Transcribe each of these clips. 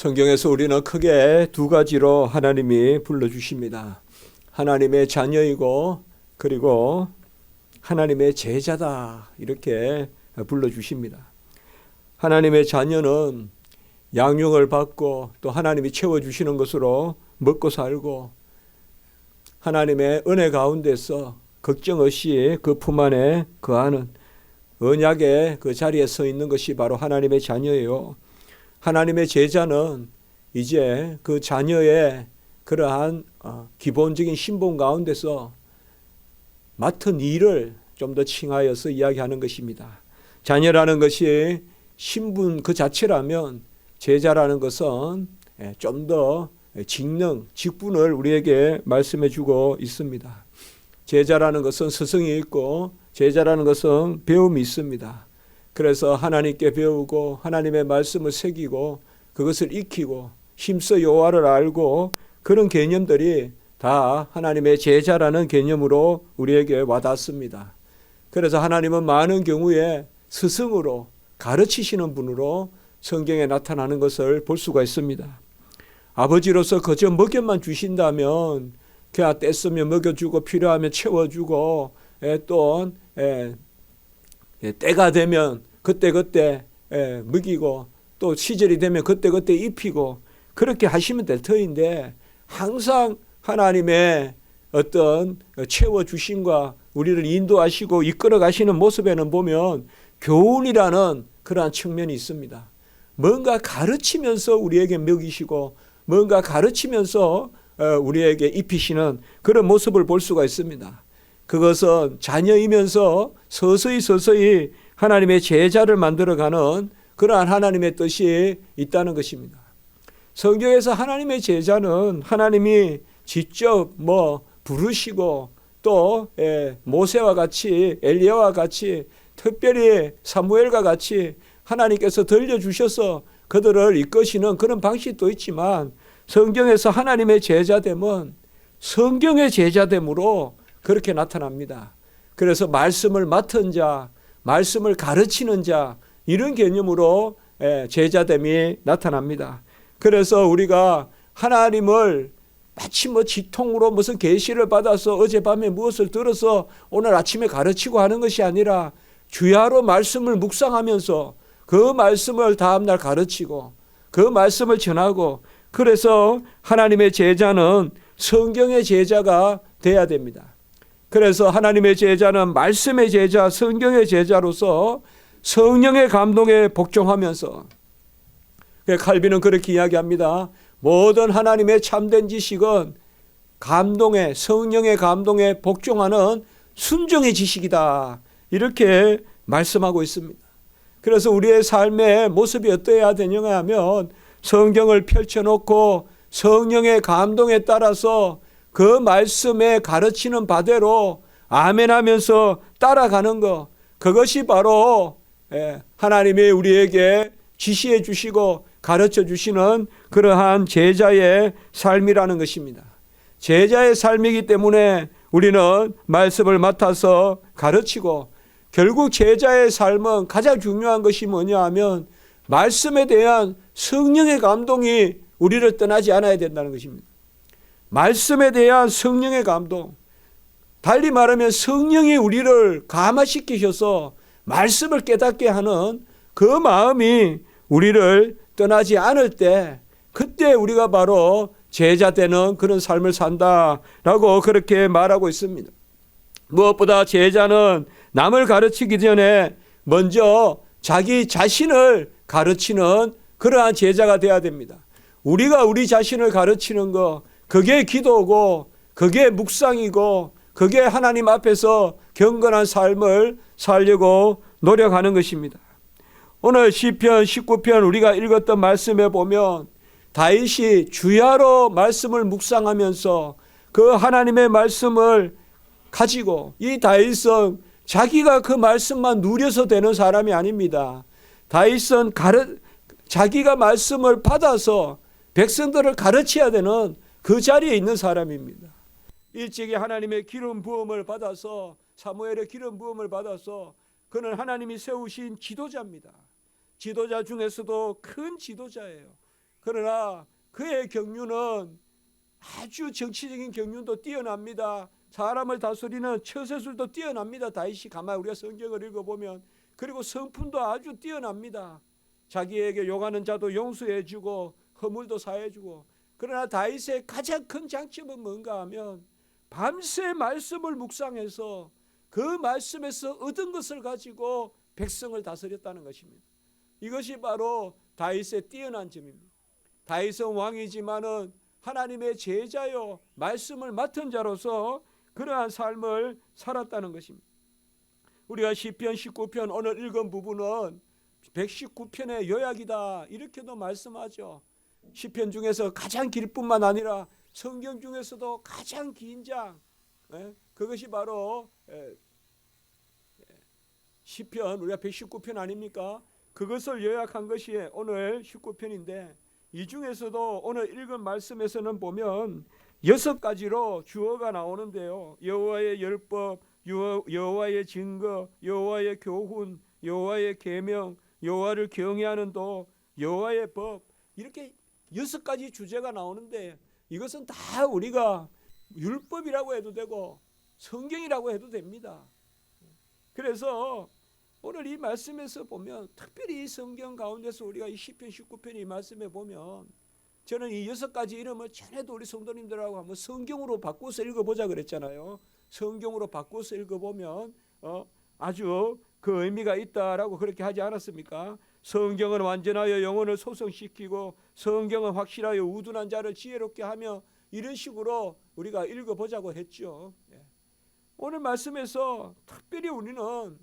성경에서 우리는 크게 두 가지로 하나님이 불러주십니다. 하나님의 자녀이고 그리고 하나님의 제자다 이렇게 불러주십니다. 하나님의 자녀는 양육을 받고 또 하나님이 채워주시는 것으로 먹고 살고 하나님의 은혜 가운데서 걱정 없이 그 품 안에 거하는 언약의 그 자리에 서 있는 것이 바로 하나님의 자녀예요. 하나님의 제자는 이제 그 자녀의 그러한 기본적인 신분 가운데서 맡은 일을 좀 더 칭하여서 이야기하는 것입니다. 자녀라는 것이 신분 그 자체라면 제자라는 것은 좀 더 직능, 직분을 우리에게 말씀해 주고 있습니다. 제자라는 것은 스승이 있고 제자라는 것은 배움이 있습니다. 그래서 하나님께 배우고 하나님의 말씀을 새기고 그것을 익히고 힘써 여호와를 알고 그런 개념들이 다 하나님의 제자라는 개념으로 우리에게 와닿습니다. 그래서 하나님은 많은 경우에 스승으로 가르치시는 분으로 성경에 나타나는 것을 볼 수가 있습니다. 아버지로서 그저 먹여만 주신다면 그냥 떼쓰면 먹여주고 필요하면 채워주고 또 때가 되면 그때그때 먹이고 또 시절이 되면 그때그때 입히고 그렇게 하시면 될 터인데 항상 하나님의 어떤 채워주심과 우리를 인도하시고 이끌어 가시는 모습에는 보면 교훈이라는 그러한 측면이 있습니다. 뭔가 가르치면서 우리에게 먹이시고 뭔가 가르치면서 우리에게 입히시는 그런 모습을 볼 수가 있습니다. 그것은 자녀이면서 서서히 하나님의 제자를 만들어가는 그러한 하나님의 뜻이 있다는 것입니다. 성경에서 하나님의 제자는 하나님이 직접 부르시고 또 모세와 같이 엘리야와 같이 특별히 사무엘과 같이 하나님께서 들려주셔서 그들을 이끄시는 그런 방식도 있지만 성경에서 하나님의 제자됨은 성경의 제자됨으로 그렇게 나타납니다. 그래서 말씀을 맡은 자, 말씀을 가르치는 자 이런 개념으로 제자됨이 나타납니다. 그래서 우리가 하나님을 마치 직통으로 무슨 계시를 받아서 어젯밤에 무엇을 들어서 오늘 아침에 가르치고 하는 것이 아니라 주야로 말씀을 묵상하면서 그 말씀을 다음날 가르치고 그 말씀을 전하고 그래서 하나님의 제자는 성경의 제자가 돼야 됩니다. 그래서 하나님의 제자는 말씀의 제자, 성경의 제자로서 성령의 감동에 복종하면서 칼빈은 그렇게 이야기합니다. 모든 하나님의 참된 지식은 감동에 성령의 감동에 복종하는 순종의 지식이다. 이렇게 말씀하고 있습니다. 그래서 우리의 삶의 모습이 어떠해야 되느냐 하면 성경을 펼쳐놓고 성령의 감동에 따라서 그 말씀에 가르치는 바대로 아멘하면서 따라가는 것 그것이 바로 하나님이 우리에게 지시해 주시고 가르쳐 주시는 그러한 제자의 삶이라는 것입니다. 제자의 삶이기 때문에 우리는 말씀을 맡아서 가르치고 결국 제자의 삶은 가장 중요한 것이 뭐냐 하면 말씀에 대한 성령의 감동이 우리를 떠나지 않아야 된다는 것입니다. 말씀에 대한 성령의 감동, 달리 말하면 성령이 우리를 감화시키셔서 말씀을 깨닫게 하는 그 마음이 우리를 떠나지 않을 때 그때 우리가 바로 제자 되는 그런 삶을 산다라고 그렇게 말하고 있습니다. 무엇보다 제자는 남을 가르치기 전에 먼저 자기 자신을 가르치는 그러한 제자가 되어야 됩니다. 우리가 우리 자신을 가르치는 것 그게 기도고 그게 묵상이고 그게 하나님 앞에서 경건한 삶을 살려고 노력하는 것입니다. 오늘 시편 19편 우리가 읽었던 말씀에 보면 다윗이 주야로 말씀을 묵상하면서 그 하나님의 말씀을 가지고 이 다윗은 자기가 그 말씀만 누려서 되는 사람이 아닙니다. 다윗은 자기가 말씀을 받아서 백성들을 가르쳐야 되는 그 자리에 있는 사람입니다. 일찍이 하나님의 기름 부음을 받아서 사무엘의 기름 부음을 받아서 그는 하나님이 세우신 지도자입니다. 지도자 중에서도 큰 지도자예요. 그러나 그의 경륜은 아주 정치적인 경륜도 뛰어납니다. 사람을 다스리는 처세술도 뛰어납니다. 다윗이 가만히 우리가 성경을 읽어보면. 그리고 성품도 아주 뛰어납니다. 자기에게 욕하는 자도 용서해주고 허물도 사해주고. 그러나 다윗의 가장 큰 장점은 뭔가 하면 밤새 말씀을 묵상해서 그 말씀에서 얻은 것을 가지고 백성을 다스렸다는 것입니다. 이것이 바로 다윗의 뛰어난 점입니다. 다윗은 왕이지만은 하나님의 제자요 말씀을 맡은 자로서 그러한 삶을 살았다는 것입니다. 우리가 시편 19편 오늘 읽은 부분은 119편의 요약이다 이렇게도 말씀하죠. 시편 중에서 가장 길 뿐만 아니라 성경 중에서도 가장 긴 장, 그것이 바로 시편, 우리가 119편 아닙니까? 그것을 요약한 것이 오늘 19편인데 이 중에서도 오늘 읽은 말씀에서는 보면 6가지로 주어가 나오는데요. 여호와의 율법, 여호와의 증거, 여호와의 교훈, 여호와의 계명, 여호와를 경외하는 도, 여호와의 법, 이렇게 6가지 주제가 나오는데 이것은 다 우리가 율법이라고 해도 되고 성경이라고 해도 됩니다. 그래서 오늘 이 말씀에서 보면 특별히 이 성경 가운데서 우리가 이 시편 19편 이 말씀에 보면 저는 이 6가지 이름을 전에도 우리 성도님들하고 한번 성경으로 바꿔서 읽어보자 그랬잖아요. 성경으로 바꿔서 읽어보면 아주 그 의미가 있다라고 그렇게 하지 않았습니까? 성경은 완전하여 영혼을 소성시키고 성경은 확실하여 우둔한 자를 지혜롭게 하며 이런 식으로 우리가 읽어보자고 했죠. 오늘 말씀에서 특별히 우리는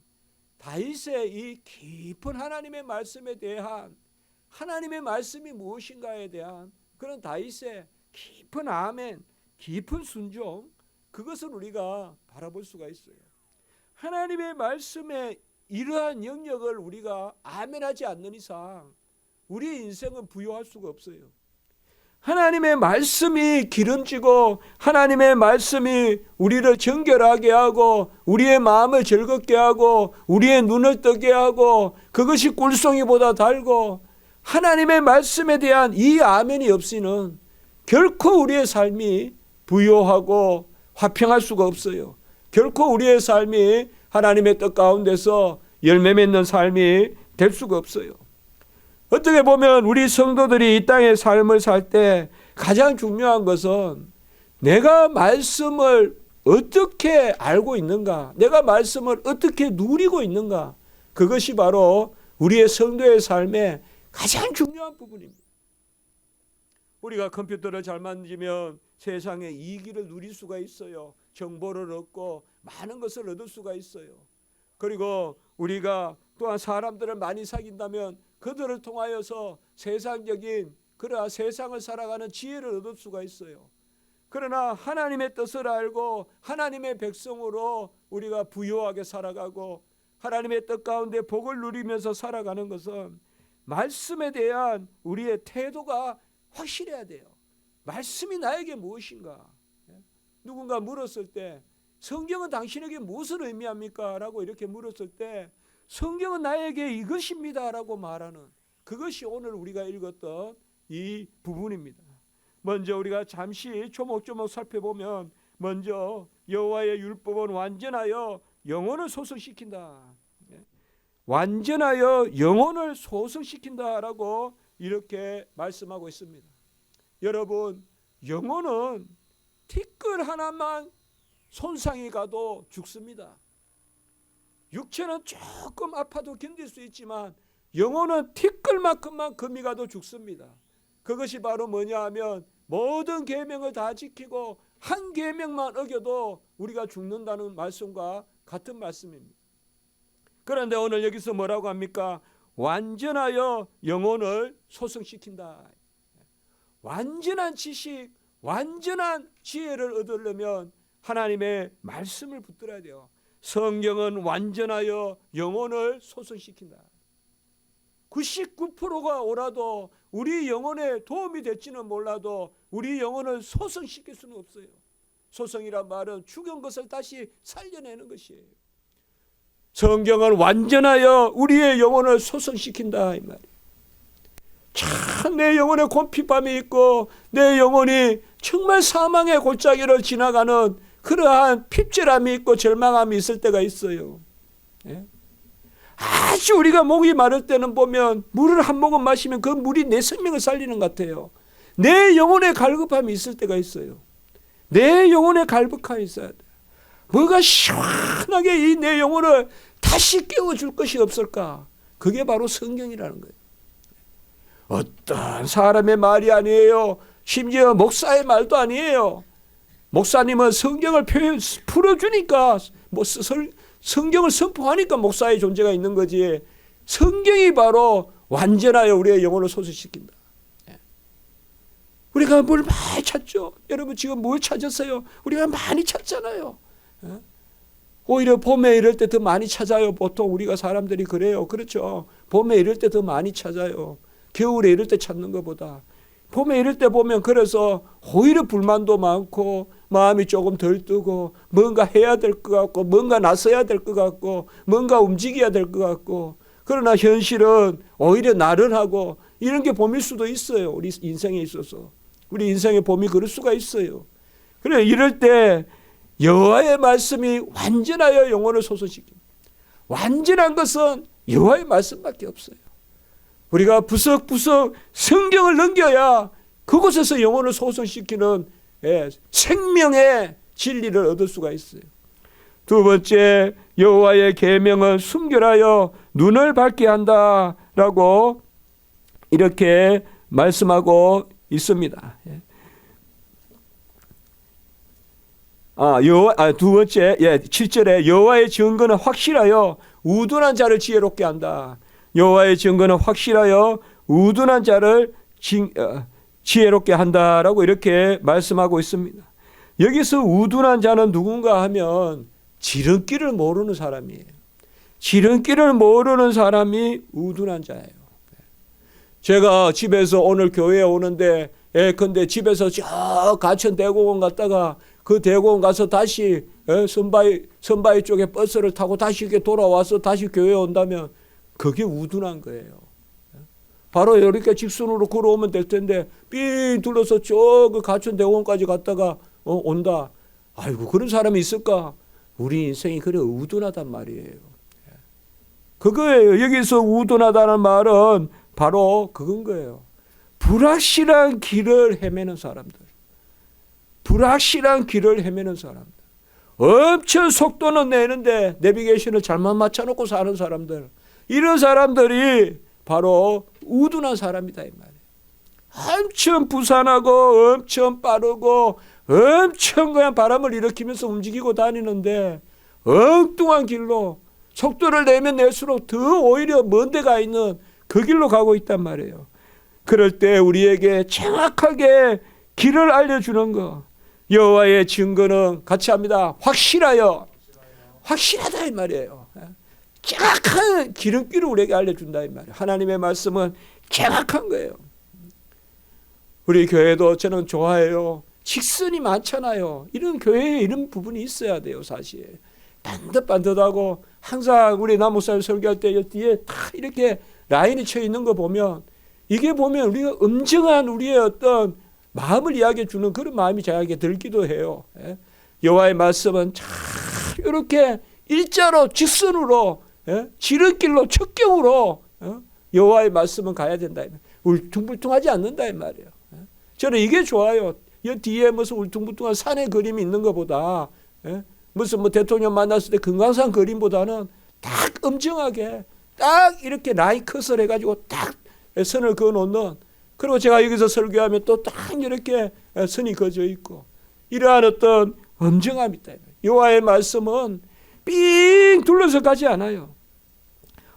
다윗의 이 깊은 하나님의 말씀에 대한 하나님의 말씀이 무엇인가에 대한 그런 다윗의 깊은 아멘, 깊은 순종 그것을 우리가 바라볼 수가 있어요. 하나님의 말씀의 이러한 영역을 우리가 아멘하지 않는 이상 우리의 인생은 부유할 수가 없어요. 하나님의 말씀이 기름지고 하나님의 말씀이 우리를 정결하게 하고 우리의 마음을 즐겁게 하고 우리의 눈을 뜨게 하고 그것이 꿀송이보다 달고 하나님의 말씀에 대한 이 아멘이 없이는 결코 우리의 삶이 부유하고 화평할 수가 없어요. 결코 우리의 삶이 하나님의 뜻 가운데서 열매 맺는 삶이 될 수가 없어요. 어떻게 보면 우리 성도들이 이 땅의 삶을 살 때 가장 중요한 것은 내가 말씀을 어떻게 알고 있는가, 내가 말씀을 어떻게 누리고 있는가, 그것이 바로 우리의 성도의 삶의 가장 중요한 부분입니다. 우리가 컴퓨터를 잘 만지면 세상의 이익을 누릴 수가 있어요. 정보를 얻고 많은 것을 얻을 수가 있어요. 그리고 우리가 또한 사람들을 많이 사귄다면 그들을 통하여서 세상적인 그러한 세상을 살아가는 지혜를 얻을 수가 있어요. 그러나 하나님의 뜻을 알고 하나님의 백성으로 우리가 부유하게 살아가고 하나님의 뜻 가운데 복을 누리면서 살아가는 것은 말씀에 대한 우리의 태도가 확실해야 돼요. 말씀이 나에게 무엇인가? 누군가 물었을 때 성경은 당신에게 무엇을 의미합니까? 라고 이렇게 물었을 때 성경은 나에게 이것입니다 라고 말하는 그것이 오늘 우리가 읽었던 이 부분입니다. 먼저 우리가 잠시 조목조목 살펴보면 먼저 여호와의 율법은 완전하여 영혼을 소성시킨다. 완전하여 영혼을 소성시킨다라고 이렇게 말씀하고 있습니다. 여러분, 영혼은 티끌 하나만 손상이 가도 죽습니다. 육체는 조금 아파도 견딜 수 있지만 영혼은 티끌만큼만 금이 가도 죽습니다. 그것이 바로 뭐냐 하면 모든 계명을 다 지키고 한 계명만 어겨도 우리가 죽는다는 말씀과 같은 말씀입니다. 그런데 오늘 여기서 뭐라고 합니까? 완전하여 영혼을 소성시킨다. 완전한 지식, 완전한 지혜를 얻으려면 하나님의 말씀을 붙들어야 돼요. 성경은 완전하여 영혼을 소성시킨다. 99%가 오라도 우리 영혼에 도움이 될지는 몰라도 우리 영혼을 소성시킬 수는 없어요. 소성이란 말은 죽은 것을 다시 살려내는 것이에요. 성경은 완전하여 우리의 영혼을 소성시킨다 이 말이에요. 참 내 영혼에 곰핍함이 있고 내 영혼이 정말 사망의 골짜기를 지나가는 그러한 핍절함이 있고 절망함이 있을 때가 있어요. 예? 아주 우리가 목이 마를 때는 보면 물을 한 모금 마시면 그 물이 내 생명을 살리는 것 같아요. 내 영혼에 갈급함이 있을 때가 있어요. 내 영혼에 갈급함이 있어야 돼. 뭐가 시원하게 이 내 영혼을 다시 깨워줄 것이 없을까? 그게 바로 성경이라는 거예요. 어떤 사람의 말이 아니에요. 심지어 목사의 말도 아니에요. 목사님은 성경을 풀어주니까 성경을 선포하니까 목사의 존재가 있는 거지. 성경이 바로 완전하여 우리의 영혼을 소생시킨다. 우리가 뭘 많이 찾죠. 여러분 지금 뭘 찾았어요? 우리가 많이 찾잖아요. 오히려 봄에 이럴 때 더 많이 찾아요. 보통 우리가 사람들이 그래요. 그렇죠. 봄에 이럴 때 더 많이 찾아요. 겨울에 이럴 때 찾는 것보다. 봄에 이럴 때 보면 그래서 오히려 불만도 많고 마음이 조금 덜 뜨고 뭔가 해야 될 것 같고 뭔가 나서야 될 것 같고 뭔가 움직여야 될 것 같고, 그러나 현실은 오히려 나른하고 이런 게 봄일 수도 있어요. 우리 인생에 있어서. 우리 인생의 봄이 그럴 수가 있어요. 그래 이럴 때 여호와의 말씀이 완전하여 영혼을 소생시킵니다. 완전한 것은 여호와의 말씀밖에 없어요. 우리가 부석부석 성경을 넘겨야 그곳에서 영혼을 소생시키는 생명의 진리를 얻을 수가 있어요. 두 번째, 여호와의 계명은 순결하여 눈을 밝게 한다라고 이렇게 말씀하고 있습니다. 두 번째, 7절에 여호와의 증거는 확실하여 우둔한 자를 지혜롭게 한다. 여호와의 증거는 확실하여 우둔한 자를 지혜롭게 한다라고 이렇게 말씀하고 있습니다. 여기서 우둔한 자는 누군가 하면 지름길을 모르는 사람이에요. 지름길을 모르는 사람이 우둔한 자예요. 제가 집에서 오늘 교회에 오는데 근데 집에서 저 가천 대공원 갔다가 그 대공원 가서 다시 선바위 쪽에 버스를 타고 다시 이렇게 돌아와서 다시 교회에 온다면 그게 우둔한 거예요. 바로 이렇게 직선으로 걸어오면 될 텐데 삥 둘러서 저 그 가천 대공원까지 갔다가 온다. 아이고 그런 사람이 있을까? 우리 인생이 그래 우둔하단 말이에요. 그거예요. 여기서 우둔하다는 말은 바로 그건 거예요. 불확실한 길을 헤매는 사람들. 불확실한 길을 헤매는 사람들. 엄청 속도는 내는데 내비게이션을 잘못 맞춰놓고 사는 사람들. 이런 사람들이 바로 우둔한 사람이다 이 말이에요. 엄청 부산하고 엄청 빠르고 엄청 그냥 바람을 일으키면서 움직이고 다니는데 엉뚱한 길로 속도를 내면 낼수록 더 오히려 먼 데 가 있는 그 길로 가고 있단 말이에요. 그럴 때 우리에게 정확하게 길을 알려주는 거. 여호와의 증거는 같이 합니다. 확실하다 이 말이에요. 정확한 기름길을 우리에게 알려준다 이 말이에요. 하나님의 말씀은 정확한 거예요. 우리 교회도 저는 좋아해요. 직선이 많잖아요. 이런 교회에 이런 부분이 있어야 돼요. 사실 반듯반듯하고 항상 우리 남목사님 설교할 때 뒤에 다 이렇게 라인이 쳐 있는 거 보면 이게 보면 우리가 엄정한 우리의 어떤 마음을 이야기해 주는 그런 마음이 저에게 들기도 해요. 여호와의 말씀은 잘 이렇게 일자로 직선으로 지름길로 척경으로 여호와의 말씀은 가야 된다. 울퉁불퉁하지 않는다 이 말이에요. 저는 이게 좋아요. 이 뒤에 무슨 울퉁불퉁한 산의 그림이 있는 것보다 무슨 뭐 대통령 만났을 때 금강산 그림보다는 딱 엄정하게 딱 이렇게 라인 컷을 해가지고 딱 선을 그어놓는, 그리고 제가 여기서 설교하면 또 딱 이렇게 선이 그어져 있고 이러한 어떤 엄정함이 있다. 여호와의 말씀은 삥 둘러서 가지 않아요.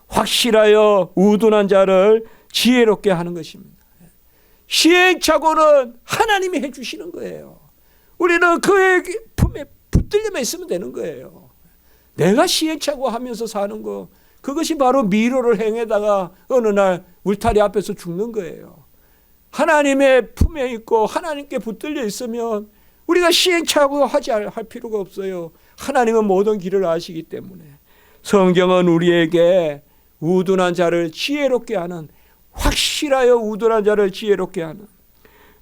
확실하여 우둔한 자를 지혜롭게 하는 것입니다. 시행착오는 하나님이 해주시는 거예요. 우리는 그의 품에 붙들려만 있으면 되는 거예요. 내가 시행착오 하면서 사는 거, 그것이 바로 미로를 행에다가 어느 날 울타리 앞에서 죽는 거예요. 하나님의 품에 있고 하나님께 붙들려 있으면 우리가 시행착오 하지 할 필요가 없어요. 하나님은 모든 길을 아시기 때문에. 성경은 우리에게 우둔한 자를 지혜롭게 하는 확실하여 우둔한 자를 지혜롭게 하는.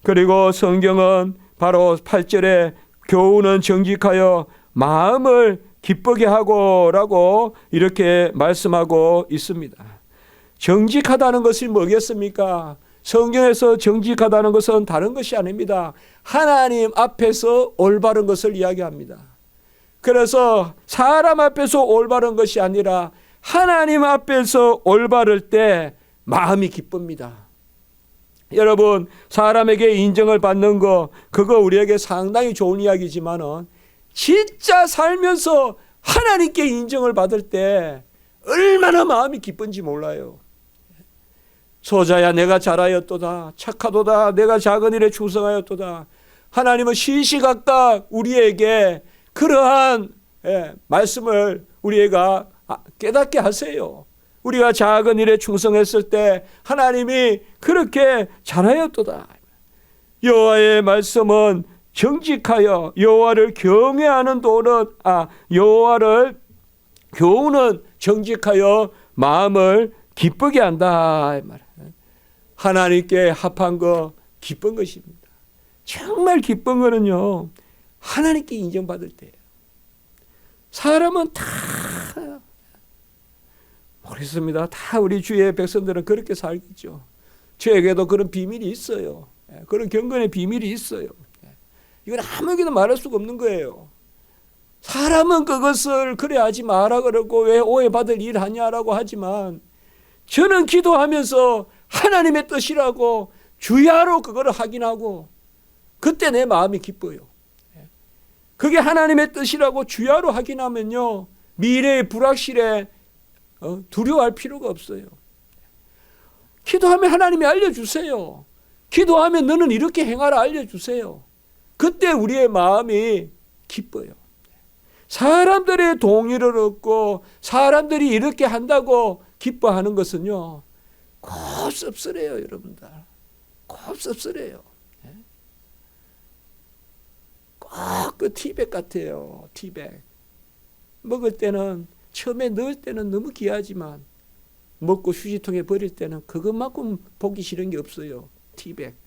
그리고 성경은 바로 8절에 교훈은 정직하여 마음을 기쁘게 하고라고 이렇게 말씀하고 있습니다. 정직하다는 것이 뭐겠습니까? 성경에서 정직하다는 것은 다른 것이 아닙니다. 하나님 앞에서 올바른 것을 이야기합니다. 그래서 사람 앞에서 올바른 것이 아니라 하나님 앞에서 올바를 때 마음이 기쁩니다. 여러분, 사람에게 인정을 받는 거, 그거 우리에게 상당히 좋은 이야기지만은 진짜 살면서 하나님께 인정을 받을 때 얼마나 마음이 기쁜지 몰라요. 소자야 내가 잘하였도다, 착하도다, 내가 작은 일에 충성하였도다. 하나님은 시시각각 우리에게 그러한 말씀을 우리가 깨닫게 하세요. 우리가 작은 일에 충성했을 때 하나님이 그렇게 잘하였도다. 여호와의 말씀은 정직하여 여호와를 경외하는 여호와를 교훈은 정직하여 마음을 기쁘게 한다. 하나님께 합한 거 기쁜 것입니다. 정말 기쁜 거는요, 하나님께 인정받을 때예요. 사람은 다 모르겠습니다. 다 우리 주의 백성들은 그렇게 살겠죠. 저에게도 그런 비밀이 있어요. 그런 경건의 비밀이 있어요. 이건 아무에게도 말할 수가 없는 거예요. 사람은 그것을 그래 하지 마라 그러고 왜 오해받을 일 하냐라고 하지만 저는 기도하면서 하나님의 뜻이라고 주야로 그거를 확인하고 그때 내 마음이 기뻐요. 그게 하나님의 뜻이라고 주야로 확인하면요, 미래의 불확실에 두려워할 필요가 없어요. 기도하면 하나님이 알려주세요. 기도하면 너는 이렇게 행하라 알려주세요. 그때 우리의 마음이 기뻐요. 사람들의 동의를 얻고 사람들이 이렇게 한다고 기뻐하는 것은요, 꼭 씁쓸해요. 여러분들 꼭 씁쓸해요. 꼭 그 티백 같아요. 티백 먹을 때는, 처음에 넣을 때는 너무 귀하지만 먹고 휴지통에 버릴 때는 그것만큼 보기 싫은 게 없어요. 티백.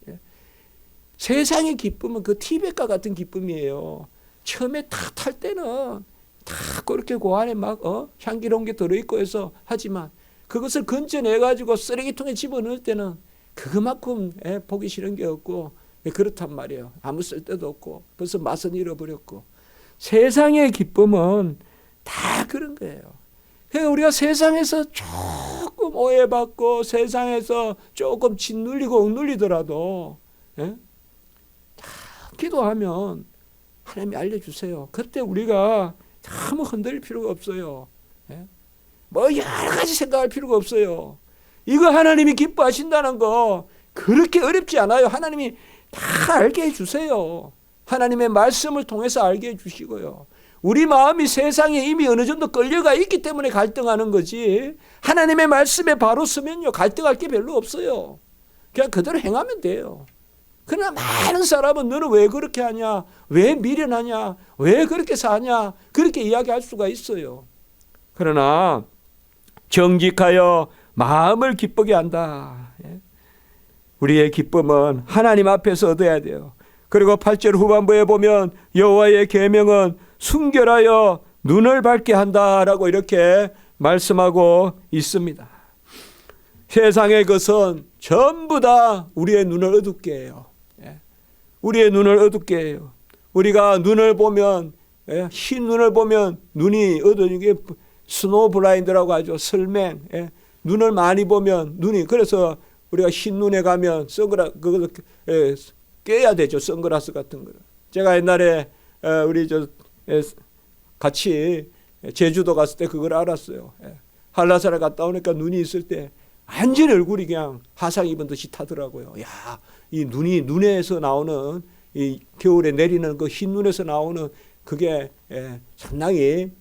세상의 기쁨은 그 티백과 같은 기쁨이에요. 처음에 탁 탈 때는 다 그렇게 그 안에 막 향기로운 게 들어있고 해서 하지만 그것을 건져내가지고 쓰레기통에 집어넣을 때는 그것만큼 보기 싫은 게 없고 그렇단 말이에요. 아무 쓸데도 없고 벌써 맛은 잃어버렸고. 세상의 기쁨은 다 그런 거예요. 그러니까 우리가 세상에서 조금 오해받고 세상에서 조금 짓눌리고 억눌리더라도 기도하면 하나님이 알려주세요. 그때 우리가 너무 흔들릴 필요가 없어요. 뭐 여러 가지 생각할 필요가 없어요. 이거 하나님이 기뻐하신다는 거 그렇게 어렵지 않아요. 하나님이 다 알게 해주세요. 하나님의 말씀을 통해서 알게 해주시고요. 우리 마음이 세상에 이미 어느 정도 끌려가 있기 때문에 갈등하는 거지, 하나님의 말씀에 바로 서면요 갈등할 게 별로 없어요. 그냥 그대로 행하면 돼요. 그러나 많은 사람은 너는 왜 그렇게 하냐, 왜 미련하냐, 왜 그렇게 사냐, 그렇게 이야기할 수가 있어요. 그러나 정직하여 마음을 기쁘게 한다. 우리의 기쁨은 하나님 앞에서 얻어야 돼요. 그리고 8절 후반부에 보면 여호와의 계명은 순결하여 눈을 밝게 한다라고 이렇게 말씀하고 있습니다. 세상의 것은 전부 다 우리의 눈을 어둡게 해요. 우리의 눈을 어둡게 해요. 우리가 눈을 보면, 흰 눈을 보면 눈이 어두운 게 스노우 블라인드라고 하죠. 설맹. 눈을 많이 보면 눈이, 그래서 우리가 흰 눈에 가면 선글라스 그거 껴야 되죠. 선글라스 같은 거. 제가 옛날에 우리 같이 제주도 갔을 때 그걸 알았어요. 한라산에 갔다 오니까 눈이 있을 때 완전히 얼굴이 그냥 화상 입은 듯이 타더라고요. 야, 이 눈이, 눈에서 나오는 이 겨울에 내리는 그 흰 눈에서 나오는 그게 상당히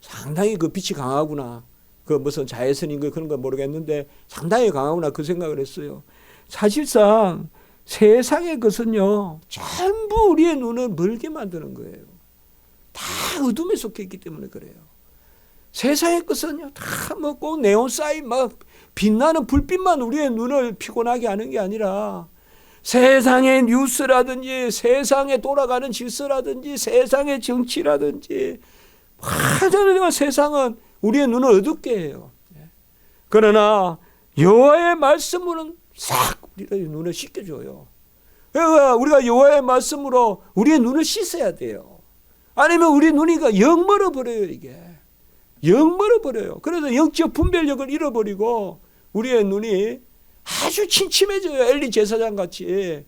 상당히 그 빛이 강하구나. 그 무슨 자외선인 거 그런 건 모르겠는데 상당히 강하구나 그 생각을 했어요. 사실상 세상의 것은요 전부 우리의 눈을 멀게 만드는 거예요. 다 어둠에 속해 있기 때문에 그래요. 세상의 것은요 다 뭐 꼭 네온 사인 막 빛나는 불빛만 우리의 눈을 피곤하게 하는 게 아니라 세상의 뉴스라든지 세상에 돌아가는 질서라든지 세상의 정치라든지 하자면 세상은 우리의 눈을 어둡게 해요. 그러나 여호와의 말씀은 싹 우리의 눈을 씻겨줘요. 그러니까 우리가 여호와의 말씀으로 우리의 눈을 씻어야 돼요. 아니면 우리 눈이 영 멀어버려요. 이게 영 멀어버려요. 그래서 영적 분별력을 잃어버리고 우리의 눈이 아주 침침해져요. 엘리 제사장 같이.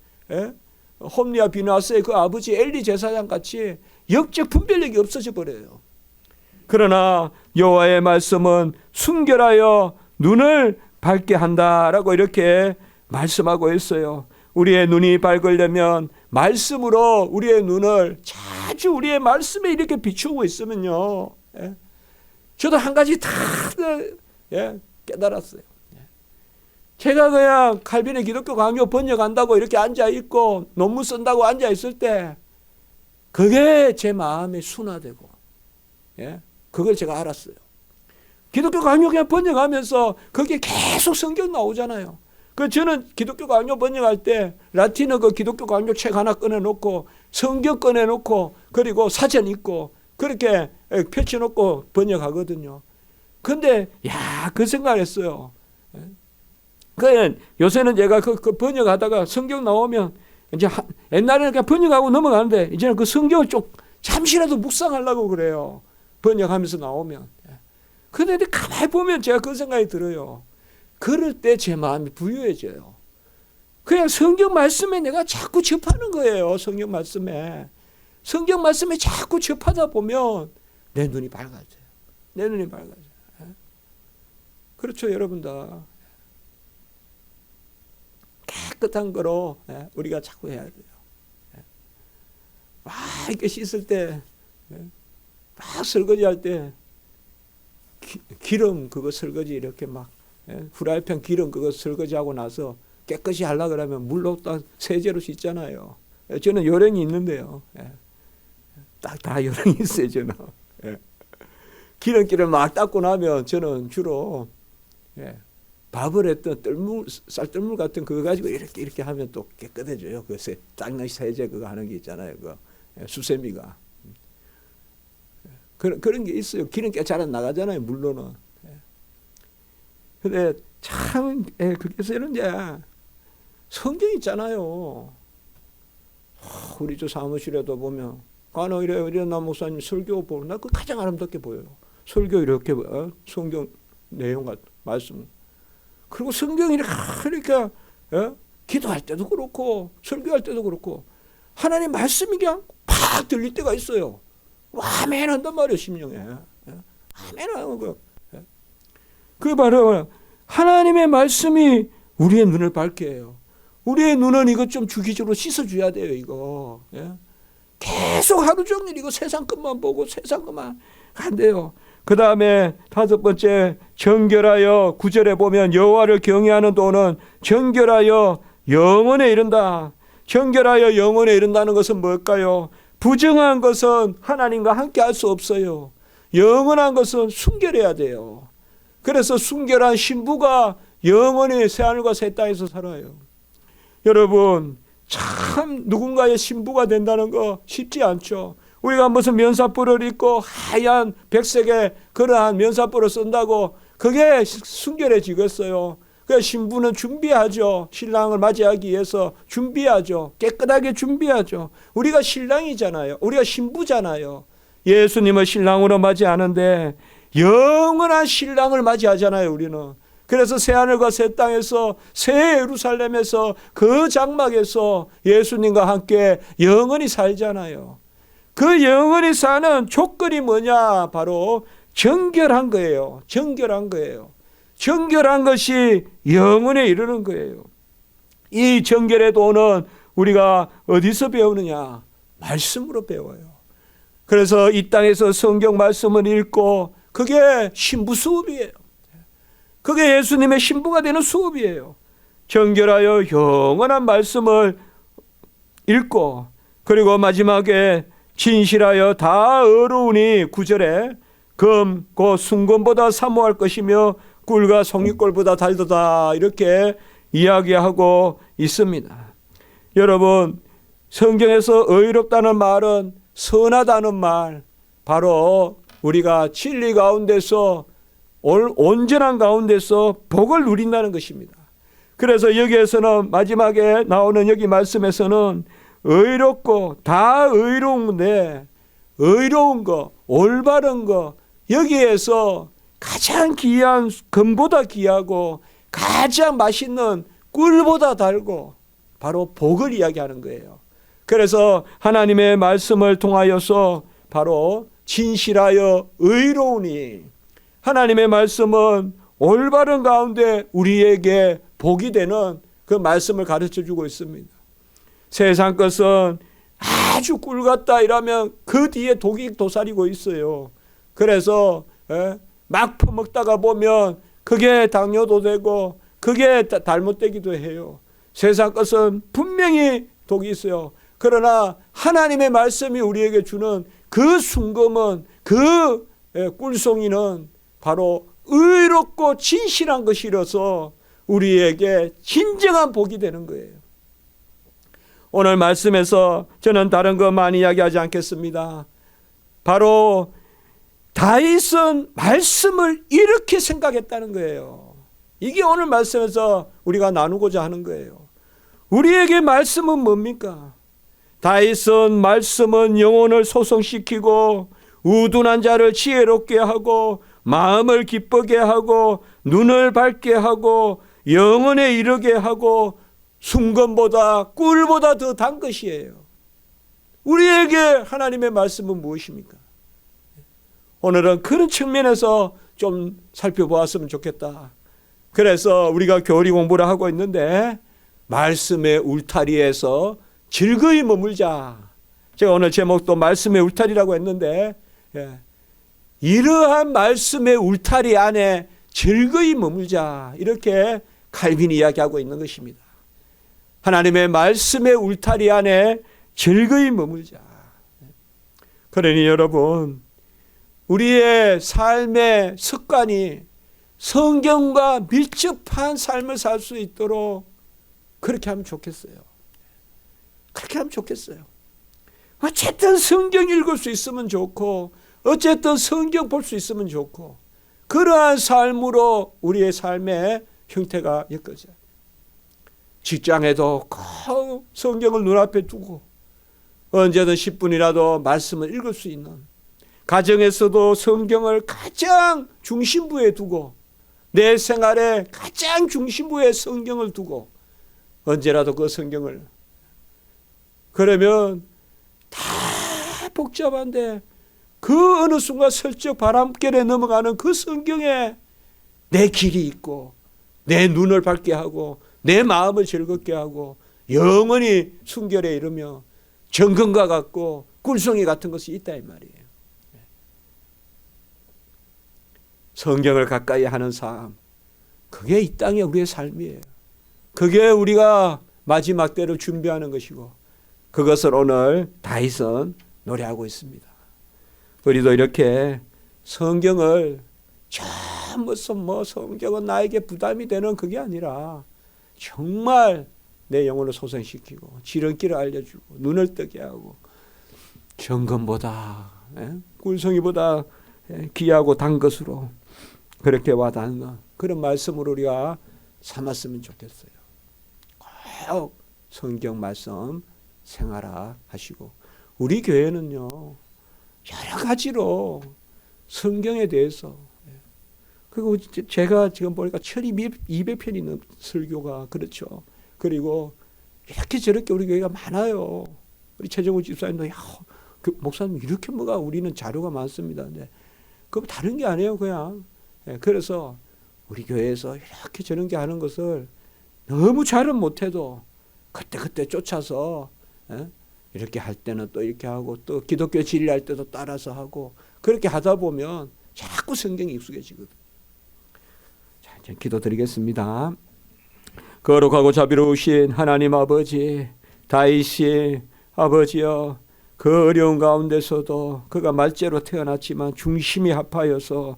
홈리와 비나스의 그 아버지 엘리 제사장 같이 영적 분별력이 없어져 버려요. 그러나 여호와의 말씀은 순결하여 눈을 밝게 한다라고 이렇게 말씀하고 있어요. 우리의 눈이 밝으려면 말씀으로 우리의 눈을 자주 우리의 말씀에 이렇게 비추고 있으면요. 저도 한 가지 다 깨달았어요. 제가 그냥 칼빈의 기독교 강요 번역한다고 이렇게 앉아있고 논문 쓴다고 앉아있을 때 그게 제 마음에 순화되고 그걸 제가 알았어요. 기독교 강요 그냥 번역하면서 거기에 계속 성경 나오잖아요. 저는 기독교 강요 번역할 때 라틴어 그 기독교 강요 책 하나 꺼내놓고 성경 꺼내놓고 그리고 사전 읽고 그렇게 펼쳐놓고 번역하거든요. 근데 그 생각을 했어요. 요새는 제가 그 번역하다가 성경 나오면 이제 옛날에는 그냥 번역하고 넘어가는데 이제는 그 성경을 좀 잠시라도 묵상하려고 그래요. 번역하면서 나오면. 그런데 가만히 보면 제가 그 생각이 들어요. 그럴 때 제 마음이 부유해져요. 그냥 성경 말씀에 내가 자꾸 접하는 거예요. 성경 말씀에. 성경 말씀에 자꾸 접하다 보면 내 눈이 밝아져요. 내 눈이 밝아져요. 그렇죠, 여러분들. 깨끗한 거로 우리가 자꾸 해야 돼요. 이렇게 씻을 때, 막 설거지할 때 기름 그거 설거지 이렇게 막 후라이팬 기름 그거 설거지하고 나서 깨끗이 하려고 그러면 물로 딱 세제로 씻잖아요. 저는 요령이 있는데요. 딱 다 요령이 있어요, 저는. 기름기를 막 닦고 나면 저는 주로 밥을 했던 쌀뜨물 같은 그거 가지고 이렇게 하면 또 깨끗해져요. 그 닦는 세제 그거 하는 게 있잖아요. 그 수세미가. 그런 게 있어요. 기름기 잘 안 나가잖아요, 물로는. 근데 참, 그래서 이런데 성경 있잖아요. 우리 저 사무실에도 보면, 이래나 목사님 설교 보고, 나 그 가장 아름답게 보여요. 설교 이렇게, 성경 내용 같은 말씀. 그리고 성경이 이렇게, 기도할 때도 그렇고, 설교할 때도 그렇고, 하나님 말씀이 그냥 팍 들릴 때가 있어요. 아멘 한단 말이에요, 심령에. 아멘 하는 거. 그 바로 하나님의 말씀이 우리의 눈을 밝게 해요. 우리의 눈은 이것 좀 주기적으로 씻어줘야 돼요, 이거. 계속 하루 종일 이거 세상 것만 보고 세상 것만 안 돼요. 그 다음에 5번째, 정결하여 9절에 보면 여호와를 경외하는 도는 정결하여 영원에 이른다. 정결하여 영원에 이른다는 것은 뭘까요? 부정한 것은 하나님과 함께 할 수 없어요. 영원한 것은 순결해야 돼요. 그래서 순결한 신부가 영원히 새하늘과 새 땅에서 살아요. 여러분, 참 누군가의 신부가 된다는 거 쉽지 않죠. 우리가 무슨 면사포를 입고 하얀 백색의 그러한 면사포를 쓴다고 그게 순결해지겠어요. 그 신부는 준비하죠. 신랑을 맞이하기 위해서 준비하죠. 깨끗하게 준비하죠. 우리가 신랑이잖아요. 우리가 신부잖아요. 예수님을 신랑으로 맞이하는데 영원한 신랑을 맞이하잖아요, 우리는. 그래서 새하늘과 새 땅에서 새 예루살렘에서 그 장막에서 예수님과 함께 영원히 살잖아요. 그 영원히 사는 조건이 뭐냐? 바로 정결한 거예요. 정결한 거예요. 정결한 것이 영원에 이르는 거예요. 이 정결의 도는 우리가 어디서 배우느냐? 말씀으로 배워요. 그래서 이 땅에서 성경 말씀을 읽고 그게 신부 수업이에요. 그게 예수님의 신부가 되는 수업이에요. 정결하여 영원한 말씀을 읽고 그리고 마지막에 진실하여 다 의로우니 9절에 금 곧 순금보다 사모할 것이며 꿀과 송이꿀보다 달도다 이렇게 이야기하고 있습니다. 여러분, 성경에서 의롭다는 말은 선하다는 말, 바로 우리가 진리 가운데서 온전한 가운데서 복을 누린다는 것입니다. 그래서 여기에서는 마지막에 나오는 여기 말씀에서는 의롭고 다 의로운데, 의로운 거, 올바른 거, 여기에서 가장 귀한 금보다 귀하고 가장 맛있는 꿀보다 달고 바로 복을 이야기하는 거예요. 그래서 하나님의 말씀을 통하여서 바로 진실하여 의로우니, 하나님의 말씀은 올바른 가운데 우리에게 복이 되는 그 말씀을 가르쳐 주고 있습니다. 세상 것은 아주 꿀 같다 이러면 그 뒤에 독이 도사리고 있어요. 그래서 막 퍼먹다가 보면 그게 당뇨도 되고 그게 잘못되기도 해요. 세상 것은 분명히 독이 있어요. 그러나 하나님의 말씀이 우리에게 주는 그 순금은, 그 꿀송이는 바로 의롭고 진실한 것이라서 우리에게 진정한 복이 되는 거예요. 오늘 말씀에서 저는 다른 거 많이 이야기하지 않겠습니다. 바로 다윗은 말씀을 이렇게 생각했다는 거예요. 이게 오늘 말씀에서 우리가 나누고자 하는 거예요. 우리에게 말씀은 뭡니까? 다윗은 말씀은 영혼을 소성시키고 우둔한 자를 지혜롭게 하고 마음을 기쁘게 하고 눈을 밝게 하고 영혼에 이르게 하고 순금보다 꿀보다 더 단 것이에요. 우리에게 하나님의 말씀은 무엇입니까? 오늘은 그런 측면에서 좀 살펴보았으면 좋겠다. 그래서 우리가 교리 공부를 하고 있는데 말씀의 울타리에서 즐거이 머물자. 제가 오늘 제목도 말씀의 울타리라고 했는데 이러한 말씀의 울타리 안에 즐거이 머물자, 이렇게 칼빈이 이야기하고 있는 것입니다. 하나님의 말씀의 울타리 안에 즐거이 머물자. 그러니 여러분, 우리의 삶의 습관이 성경과 밀접한 삶을 살 수 있도록 그렇게 하면 좋겠어요. 그렇게 하면 좋겠어요. 어쨌든 성경 읽을 수 있으면 좋고, 어쨌든 성경 볼 수 있으면 좋고, 그러한 삶으로 우리의 삶의 형태가 엮어져요. 직장에도 꼭 성경을 눈앞에 두고 언제든 10분이라도 말씀을 읽을 수 있는, 가정에서도 성경을 가장 중심부에 두고, 내 생활의 가장 중심부에 성경을 두고 언제라도 그 성경을, 그러면 다 복잡한데 그 어느 순간 슬쩍 바람결에 넘어가는 그 성경에 내 길이 있고 내 눈을 밝게 하고 내 마음을 즐겁게 하고 영원히 순결에 이르며 정금과 같고 꿀송이 같은 것이 있다 이 말이에요. 성경을 가까이 하는 삶, 그게 이 땅의 우리의 삶이에요. 그게 우리가 마지막 때를 준비하는 것이고, 그것을 오늘 다윗은 노래하고 있습니다. 우리도 이렇게 성경을 무슨 성경은 나에게 부담이 되는 그게 아니라 정말 내 영혼을 소생시키고 지름길을 알려주고 눈을 뜨게 하고 정금보다 꿀송이보다 귀하고 단 것으로 그렇게 와닿는 그런 말씀으로 우리가 삼았으면 좋겠어요. 꼭 성경 말씀 생활하시고, 우리 교회는요 여러 가지로 성경에 대해서, 그리고 제가 지금 보니까 1200편이 넘는 설교가, 그렇죠. 그리고 이렇게 저렇게 우리 교회가 많아요. 우리 최정우 집사님도 목사님 이렇게 우리는 자료가 많습니다. 근데 그거 다른 게 아니에요, 그냥. 그래서 우리 교회에서 이렇게 저런 게 하는 것을 너무 잘은 못해도 그때 쫓아서 이렇게 할 때는 또 이렇게 하고, 또 기독교 진리할 때도 따라서 하고, 그렇게 하다 보면 자꾸 성경이 익숙해지거든. 자, 이제 기도드리겠습니다. 거룩하고 자비로우신 하나님 아버지, 다윗이 아버지여, 그 어려운 가운데서도 그가 말죄로 태어났지만 중심이 합하여서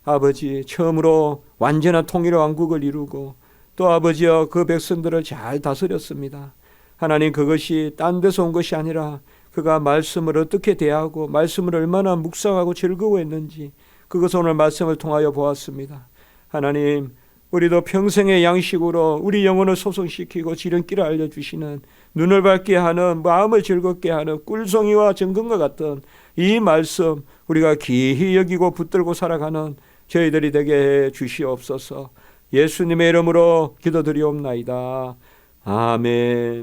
아버지 처음으로 완전한 통일의 왕국을 이루고 또 아버지여 그 백성들을 잘 다스렸습니다. 하나님 그것이 딴 데서 온 것이 아니라 그가 말씀을 어떻게 대하고 말씀을 얼마나 묵상하고 즐거워했는지 그것을 오늘 말씀을 통하여 보았습니다. 하나님 우리도 평생의 양식으로 우리 영혼을 소성시키고 지름길을 알려주시는 눈을 밝게 하는 마음을 즐겁게 하는 꿀송이와 정금과 같은 이 말씀 우리가 기히 여기고 붙들고 살아가는 저희들이 되게 해 주시옵소서. 예수님의 이름으로 기도드리옵나이다. 아멘.